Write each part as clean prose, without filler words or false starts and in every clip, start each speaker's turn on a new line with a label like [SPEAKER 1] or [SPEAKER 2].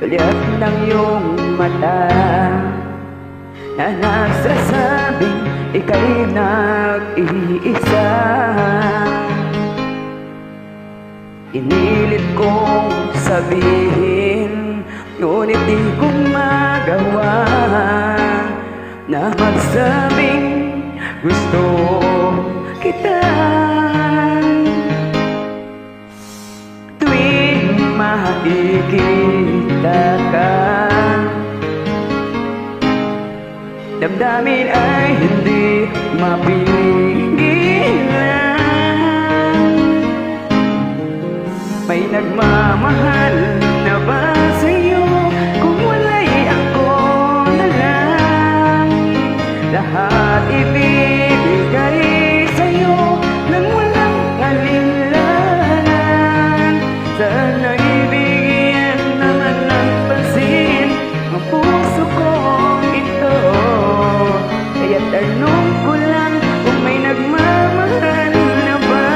[SPEAKER 1] Liat ng iyong mata na nagsasabing ika'y nag-iisa. Inilit kong sabihin, ngunit di ko magawa na magsabing gusto kita. Tuwing makikita ka, damdamin ay hindi mapigilan. May nagmamahal na ba sa'yo? Kung wala'y ako na lang, lahat ibibigay sa'yo nang walang alinlangan. Sana'y bigyan naman ng pansin ang puso kong ito. Kaya tanong ko lang kung may nagmamahal na ba.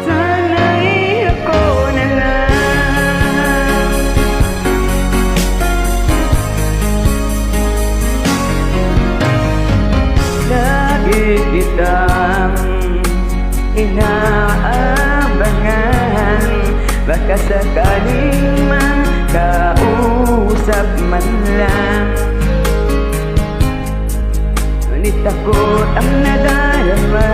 [SPEAKER 1] Sana'y ako na lang. Lagi kitang inaabangan, baka sakaling makausap man lang. Ngunit takot ang nadarama